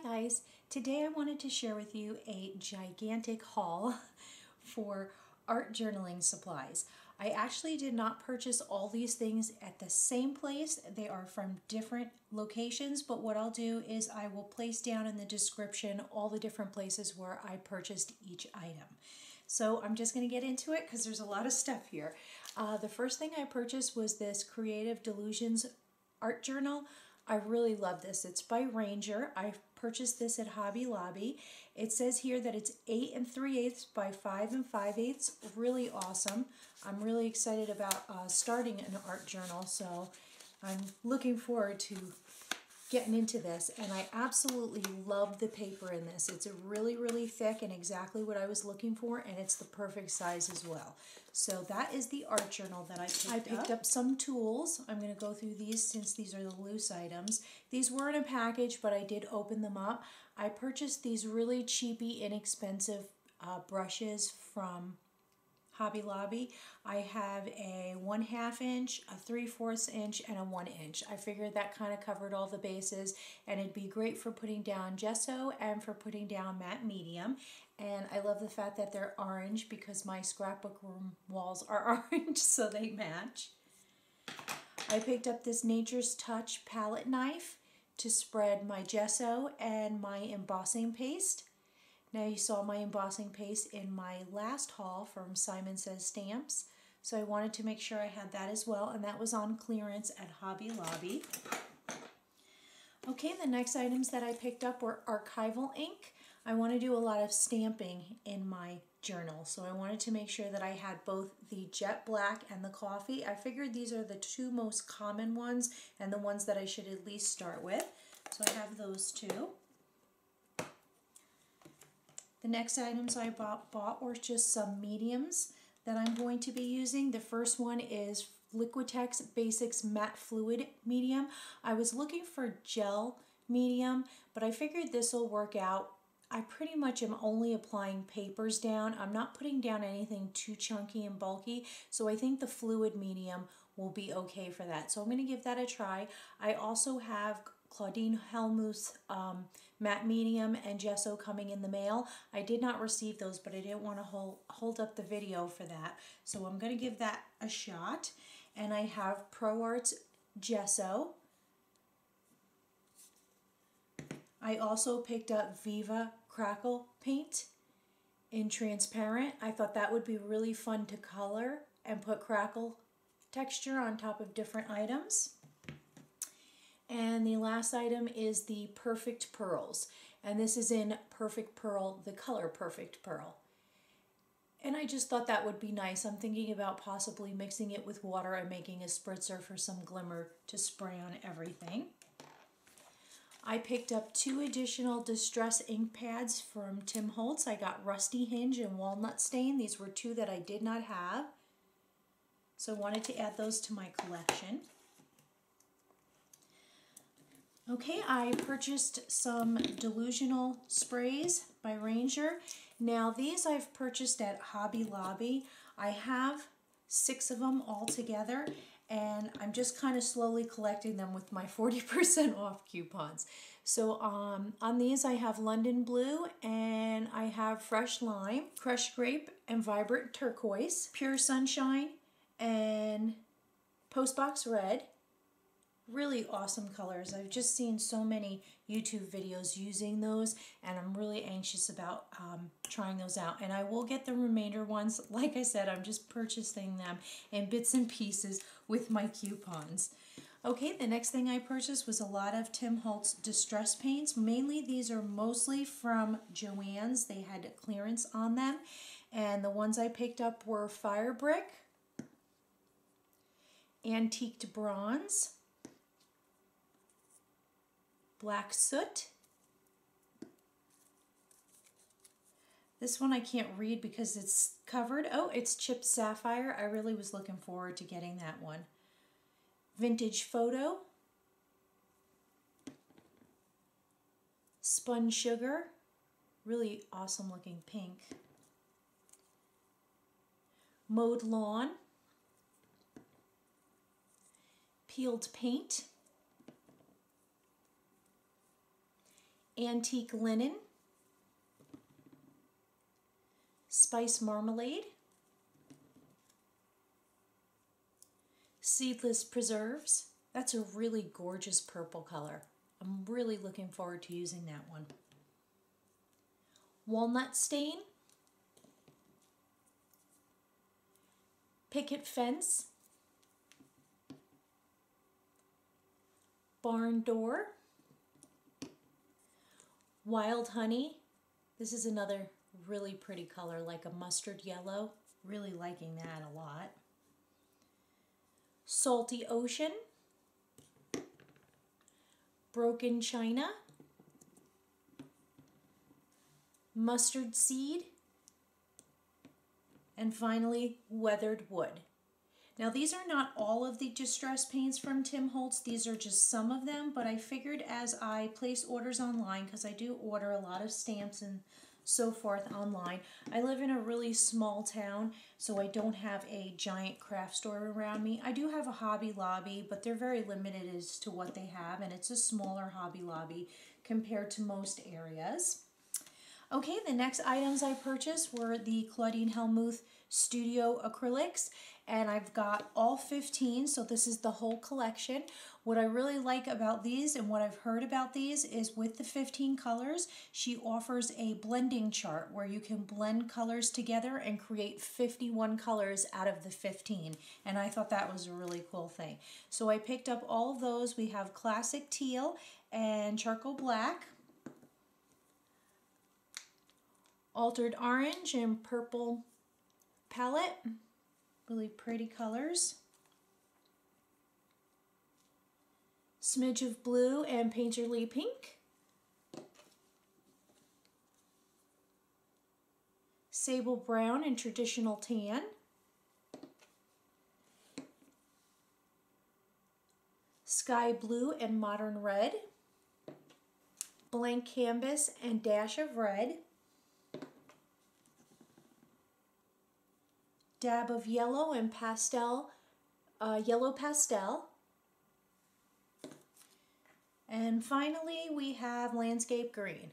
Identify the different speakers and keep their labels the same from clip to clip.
Speaker 1: Hi guys, today I wanted to share with you a gigantic haul for art journaling supplies. I actually did not purchase all these things at the same place. They are from different locations, but what I'll do is I will place down in the description all the different places where I purchased each item. So I'm just going to get into it because there's a lot of stuff here. The first thing I purchased was this Creative Delusions art journal. I really love this. It's by Ranger. I purchased this at Hobby Lobby. It says here that it's 8 3/8 by 5 5/8. Really awesome. I'm really excited about starting an art journal, so I'm looking forward to getting into this, and I absolutely love the paper in this. It's really, really thick and exactly what I was looking for, and it's the perfect size as well. So that is the art journal that I picked up some tools. I'm going to go through these since these are the loose items. These were in a package, but I did open them up. I purchased these really cheapy, inexpensive brushes from Hobby Lobby. I have a 1/2 inch, a 3/4 inch, and a 1 inch. I figured that kind of covered all the bases, and it'd be great for putting down gesso and for putting down matte medium. And I love the fact that they're orange because my scrapbook room walls are orange, so they match. I picked up this Nature's Touch palette knife to spread my gesso and my embossing paste. Now you saw my embossing paste in my last haul from Simon Says Stamps, so I wanted to make sure I had that as well, and that was on clearance at Hobby Lobby. Okay, the next items that I picked up were Archival Ink. I want to do a lot of stamping in my journal, so I wanted to make sure that I had both the jet black and the coffee. I figured these are the two most common ones and the ones that I should at least start with, so I have those two. The next items I bought were just some mediums that I'm going to be using. The first one is Liquitex Basics Matte Fluid Medium. I was looking for gel medium, but I figured this will work out. I pretty much am only applying papers down. I'm not putting down anything too chunky and bulky, so I think the fluid medium will be okay for that. So I'm going to give that a try. I also have Claudine Hellmuth matte medium and gesso coming in the mail. I did not receive those, but I didn't want to hold up the video for that. So I'm going to give that a shot. And I have ProArt's gesso. I also picked up Viva Crackle paint in transparent. I thought that would be really fun to color and put crackle texture on top of different items. And the last item is the Perfect Pearls. And this is in Perfect Pearl, the color Perfect Pearl. And I just thought that would be nice. I'm thinking about possibly mixing it with water and making a spritzer for some glimmer to spray on everything. I picked up 2 additional Distress ink pads from Tim Holtz. I got Rusty Hinge and Walnut Stain. These were 2 that I did not have, so I wanted to add those to my collection. Okay, I purchased some Delusional sprays by Ranger. Now these I've purchased at Hobby Lobby. I have 6 of them all together, and I'm just kind of slowly collecting them with my 40% off coupons. So on these I have London Blue, and I have Fresh Lime, Crushed Grape, and Vibrant Turquoise, Pure Sunshine, and Postbox Red. Really awesome colors. I've just seen so many YouTube videos using those, and I'm really anxious about trying those out. And I will get the remainder ones. Like I said, I'm just purchasing them in bits and pieces with my coupons. Okay, the next thing I purchased was a lot of Tim Holtz Distress paints. Mainly these are mostly from Joann's. They had clearance on them. And the ones I picked up were Fire Brick, Antiqued Bronze, Black Soot. This one I can't read because it's covered. Oh, it's Chipped Sapphire. I really was looking forward to getting that one. Vintage Photo. Spun Sugar. Really awesome looking pink. Mowed Lawn. Peeled Paint. Antique Linen, Spice Marmalade, Seedless Preserves. That's a really gorgeous purple color. I'm really looking forward to using that one. Walnut Stain, Picket Fence, Barn Door, Wild Honey. This is another really pretty color, like a mustard yellow. Really liking that a lot. Salty Ocean, Broken China, Mustard Seed, and finally Weathered Wood. Now these are not all of the distress paints from Tim Holtz, these are just some of them, but I figured as I place orders online, because I do order a lot of stamps and so forth online. I live in a really small town, so I don't have a giant craft store around me. I do have a Hobby Lobby, but they're very limited as to what they have, and it's a smaller Hobby Lobby compared to most areas. Okay, the next items I purchased were the Claudine Hellmuth Studio Acrylics, and I've got all 15, so this is the whole collection. What I really like about these and what I've heard about these is with the 15 colors, she offers a blending chart where you can blend colors together and create 51 colors out of the 15, and I thought that was a really cool thing. So I picked up all of those. We have Classic Teal and Charcoal Black, Altered Orange and Purple Palette, really pretty colors. Smidge of Blue and Painterly Pink. Sable Brown and Traditional Tan. Sky Blue and Modern Red. Blank Canvas and Dash of Red. Dab of Yellow and Pastel, Yellow Pastel. And finally we have Landscape Green.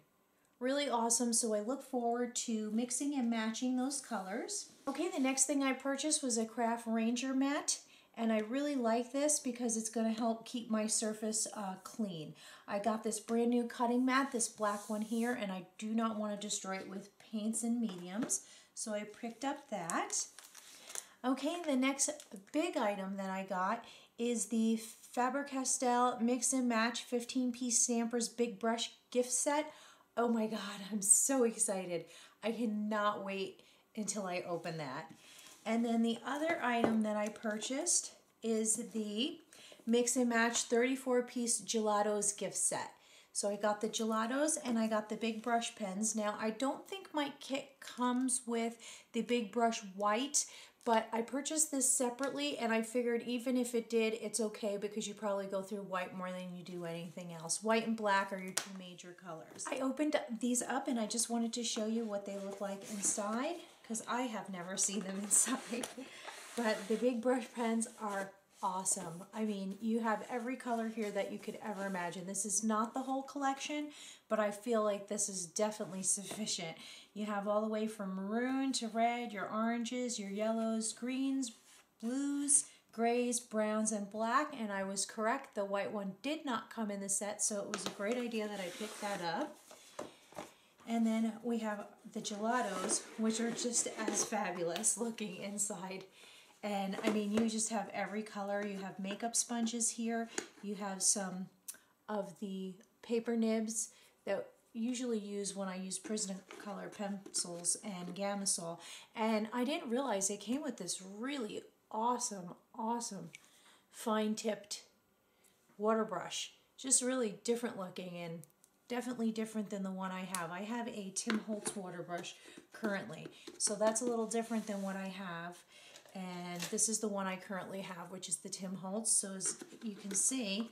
Speaker 1: Really awesome, so I look forward to mixing and matching those colors. Okay, the next thing I purchased was a Craft Ranger mat, and I really like this because it's going to help keep my surface clean. I got this brand new cutting mat, this black one here, and I do not want to destroy it with paints and mediums, so I picked up that. Okay, the next big item that I got is the Faber-Castell Mix and Match 15-piece Stampers Big Brush gift set. Oh my god, I'm so excited. I cannot wait until I open that. And then the other item that I purchased is the Mix and Match 34-piece Gelatos gift set. So I got the Gelatos and I got the big brush pens. Now I don't think my kit comes with the big brush white, but I purchased this separately and I figured even if it did, it's okay because you probably go through white more than you do anything else. White and black are your two major colors. I opened these up and I just wanted to show you what they look like inside because I have never seen them inside. But the big brush pens are awesome. I mean, you have every color here that you could ever imagine. This is not the whole collection, but I feel like this is definitely sufficient. You have all the way from maroon to red, your oranges, your yellows, greens, blues, grays, browns, and black, and I was correct. The white one did not come in the set, so it was a great idea that I picked that up. And then we have the Gelatos, which are just as fabulous looking inside. And I mean, you just have every color. You have makeup sponges here. You have some of the paper nibs that usually use when I use Prismacolor pencils and Gamasol. And I didn't realize it came with this really awesome fine-tipped water brush. Just really different looking and definitely different than the one I have. I have a Tim Holtz water brush currently, so that's a little different than what I have. And this is the one I currently have, which is the Tim Holtz. So as you can see,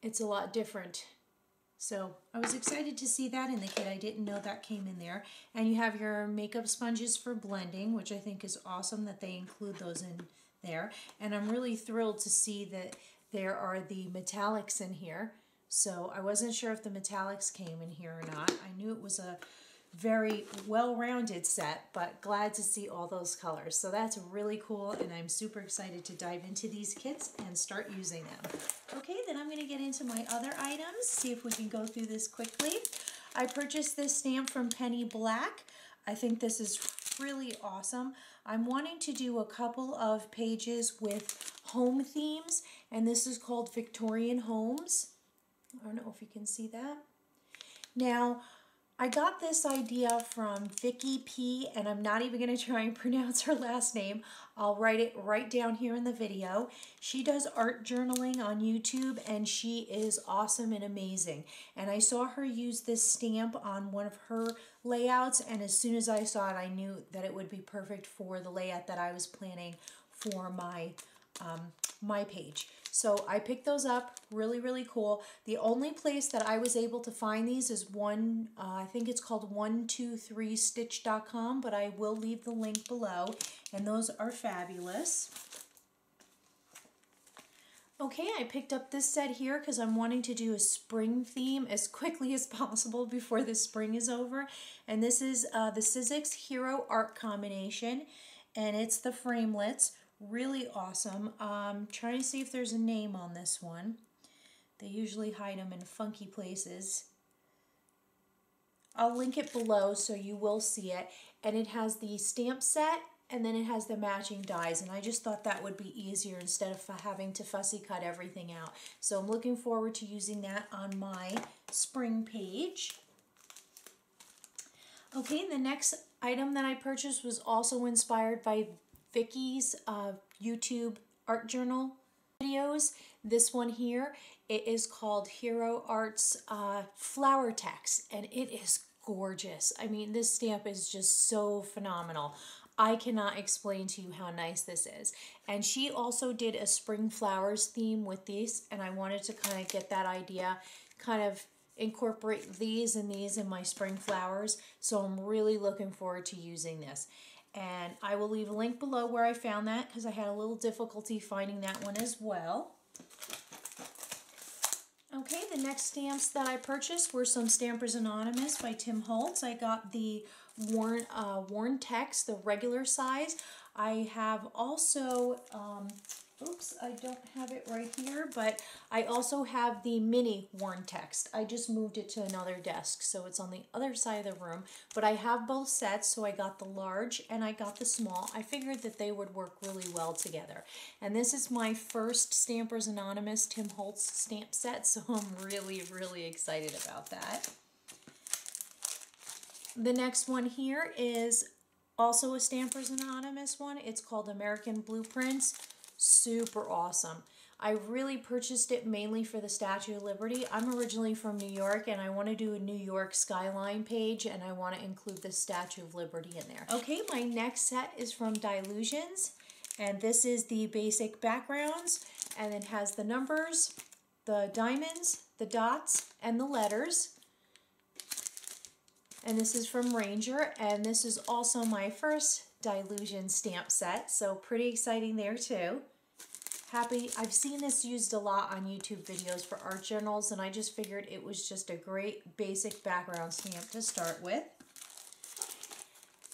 Speaker 1: it's a lot different. So I was excited to see that in the kit. I didn't know that came in there. And you have your makeup sponges for blending, which I think is awesome that they include those in there. And I'm really thrilled to see that there are the metallics in here. So I wasn't sure if the metallics came in here or not. I knew it was a very well-rounded set, but glad to see all those colors. So that's really cool, and I'm super excited to dive into these kits and start using them. Okay, then I'm going to get into my other items, see if we can go through this quickly. I purchased this stamp from Penny Black. I think this is really awesome. I'm wanting to do a couple of pages with home themes, and this is called Victorian Homes. I don't know if you can see that. Now, I got this idea from Vicky P, and I'm not even going to try and pronounce her last name. I'll write it right down here in the video. She does art journaling on YouTube, and she is awesome and amazing. And I saw her use this stamp on one of her layouts, and as soon as I saw it, I knew that it would be perfect for the layout that I was planning for my my page. So I picked those up, really cool. The only place that I was able to find these is I think it's called 123stitch.com, but I will leave the link below, and those are fabulous. Okay, I picked up this set here because I'm wanting to do a spring theme as quickly as possible before the spring is over. And this is the Sizzix Hero Art Combination, and it's the framelits. Really awesome. Trying to see if there's a name on this one. They usually hide them in funky places. I'll link it below so you will see it. And it has the stamp set, and then it has the matching dies. And I just thought that would be easier instead of having to fussy cut everything out. So I'm looking forward to using that on my spring page. Okay, the next item that I purchased was also inspired by Vicky's YouTube art journal videos. This one here, it is called Hero Art's Flower Text, and it is gorgeous. I mean, this stamp is just so phenomenal. I cannot explain to you how nice this is. And she also did a spring flowers theme with these, and I wanted to kind of get that idea, kind of incorporate these and these in my spring flowers. So I'm really looking forward to using this. And I will leave a link below where I found that because I had a little difficulty finding that one as well. Okay, the next stamps that I purchased were some Stampers Anonymous by Tim Holtz. I got the worn text, the regular size. I have also, oops, I don't have it right here, but I also have the mini worn text. I just moved it to another desk, so it's on the other side of the room. But I have both sets, so I got the large and I got the small. I figured that they would work really well together. And this is my first Stampers Anonymous Tim Holtz stamp set, so I'm really excited about that. The next one here is also a Stampers Anonymous one. It's called American Blueprints. Super awesome. I really purchased it mainly for the Statue of Liberty. I'm originally from New York, and I want to do a New York skyline page, and I want to include the Statue of Liberty in there. Okay, my next set is from Delusions, and this is the basic backgrounds, and it has the numbers, the diamonds, the dots, and the letters. And this is from Ranger, and this is also my first Delusion stamp set, so pretty exciting there too. Happy, I've seen this used a lot on YouTube videos for art journals, and I just figured it was just a great basic background stamp to start with.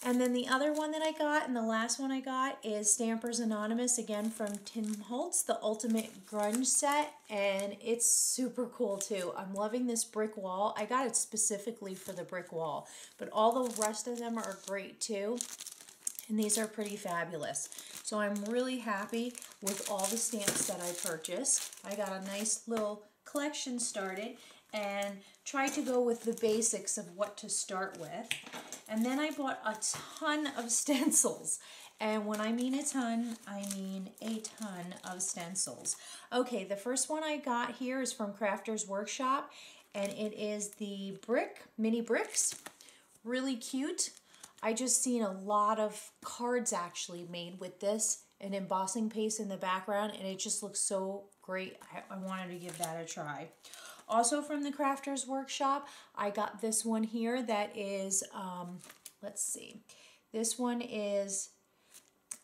Speaker 1: And then the other one that I got, and the last one I got, is Stampers Anonymous, again from Tim Holtz, the Ultimate Grunge set, and it's super cool too. I'm loving this brick wall. I got it specifically for the brick wall, but all the rest of them are great too, and these are pretty fabulous. So I'm really happy with all the stamps that I purchased. I got a nice little collection started and tried to go with the basics of what to start with. And then I bought a ton of stencils. And when I mean a ton, I mean a ton of stencils. Okay, the first one I got here is from Crafter's Workshop, and it is the mini bricks. Really cute. I just seen a lot of cards actually made with this, and embossing paste in the background, and it just looks so great. I wanted to give that a try. Also from the Crafter's Workshop, I got this one here that is, let's see, this one is,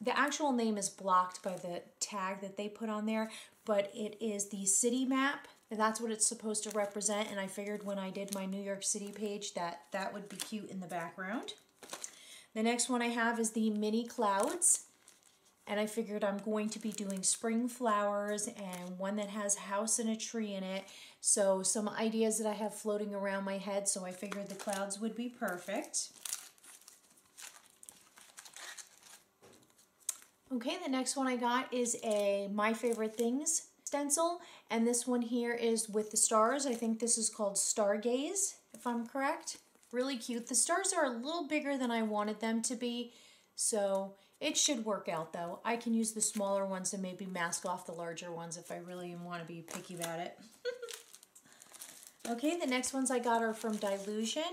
Speaker 1: the actual name is blocked by the tag that they put on there, but it is the city map And that's what it's supposed to represent, and I figured when I did my New York City page that that would be cute in the background. The next one I have is the mini clouds, and I figured I'm going to be doing spring flowers and one that has a house and a tree in it. So some ideas that I have floating around my head, so I figured the clouds would be perfect. Okay, the next one I got is a My Favorite Things stencil, and this one here is with the stars. I think this is called Stargaze, if I'm correct. Really cute. The stars are a little bigger than I wanted them to be, so it should work out though. I can use the smaller ones and maybe mask off the larger ones if I really want to be picky about it. Okay, the next ones I got are from Delusions.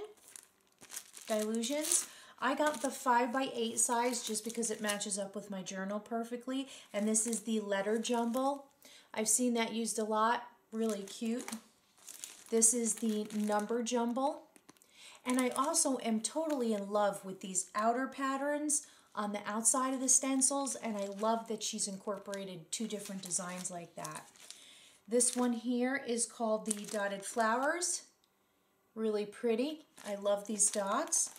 Speaker 1: I got the 5x8 size just because it matches up with my journal perfectly, and this is the letter jumble. I've seen that used a lot. Really cute. This is the number jumble. And I also am totally in love with these outer patterns on the outside of the stencils, and I love that she's incorporated 2 different designs like that. This one here is called the Dotted Flowers. Really pretty. I love these dots.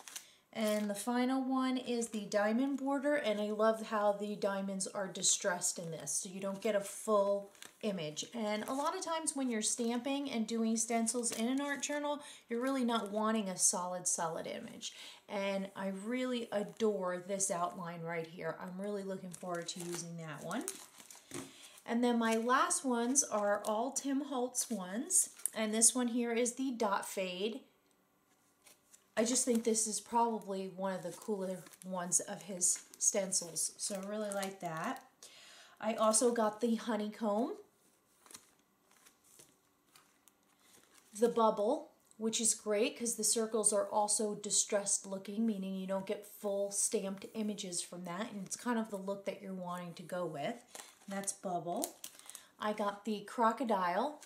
Speaker 1: And the final one is the diamond border, and I love how the diamonds are distressed in this, so you don't get a full image. And a lot of times when you're stamping and doing stencils in an art journal, you're really not wanting a solid image. And I really adore this outline right here. I'm really looking forward to using that one. And then my last ones are all Tim Holtz ones, and this one here is the Dot Fade. I just think this is probably one of the cooler ones of his stencils, so I really like that. I also got the Honeycomb, the Bubble, which is great because the circles are also distressed looking, meaning you don't get full stamped images from that, and it's kind of the look that you're wanting to go with. And that's Bubble. I got the Crocodile.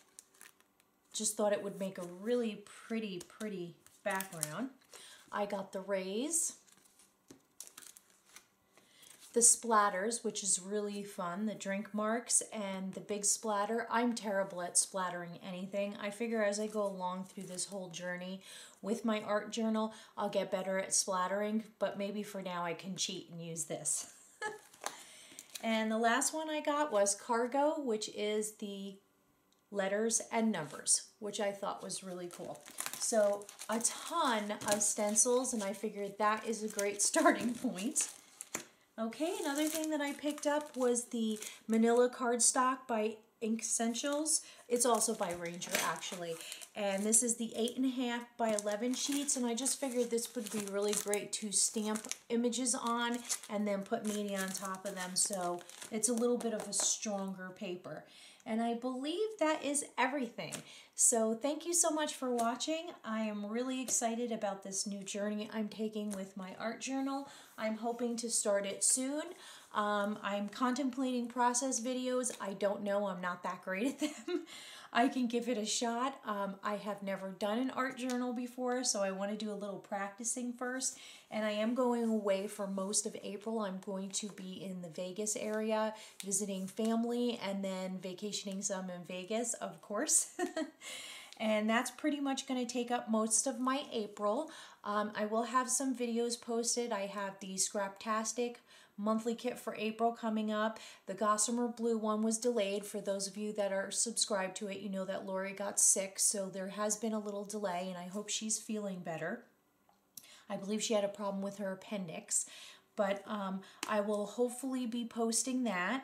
Speaker 1: Just thought it would make a really pretty background. I got the Rays, the Splatters, which is really fun, the drink marks, and the big splatter. I'm terrible at splattering anything. I figure as I go along through this whole journey with my art journal, I'll get better at splattering, but maybe for now I can cheat and use this. And the last one I got was Cargo, which is the letters and numbers, which I thought was really cool. So a ton of stencils, and I figured that is a great starting point. Okay, another thing that I picked up was the Manila Cardstock by Ink Essentials. It's also by Ranger actually, and this is the 8.5 by 11 sheets, and I just figured this would be really great to stamp images on and then put media on top of them, so it's a little bit of a stronger paper. And I believe that is everything. So thank you so much for watching. I am really excited about this new journey I'm taking with my art journal. I'm hoping to start it soon. I'm contemplating process videos. I don't know. I'm not that great at them. I can give it a shot. I have never done an art journal before, so I want to do a little practicing first. And I am going away for most of April. I'm going to be in the Vegas area visiting family and then vacationing some in Vegas, of course. And that's pretty much going to take up most of my April. I will have some videos posted. I have the Scraptastic monthly kit for April coming up. The Gossamer Blue one was delayed. For those of you that are subscribed to it, you know that Lori got sick, so there has been a little delay, and I hope she's feeling better. I believe she had a problem with her appendix, but I will hopefully be posting that.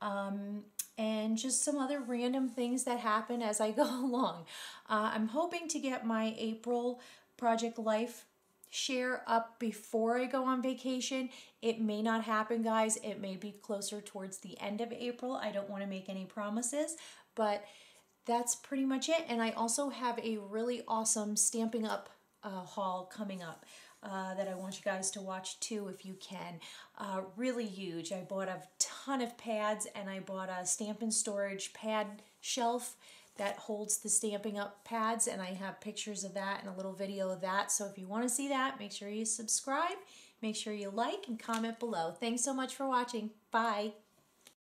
Speaker 1: And just some other random things that happen as I go along. I'm hoping to get my April Project Life share up before I go on vacation. It may not happen, guys. It may be closer towards the end of April. I don't want to make any promises, but that's pretty much it. And I also have a really awesome Stampin' Up haul coming up that I want you guys to watch too if you can. Really huge. I bought a ton of pads, and I bought a Stampin' Storage pad shelf that holds the Stampin' Up pads, and I have pictures of that and a little video of that. So if you want to see that, make sure you subscribe, make sure you like and comment below. Thanks so much for watching. Bye.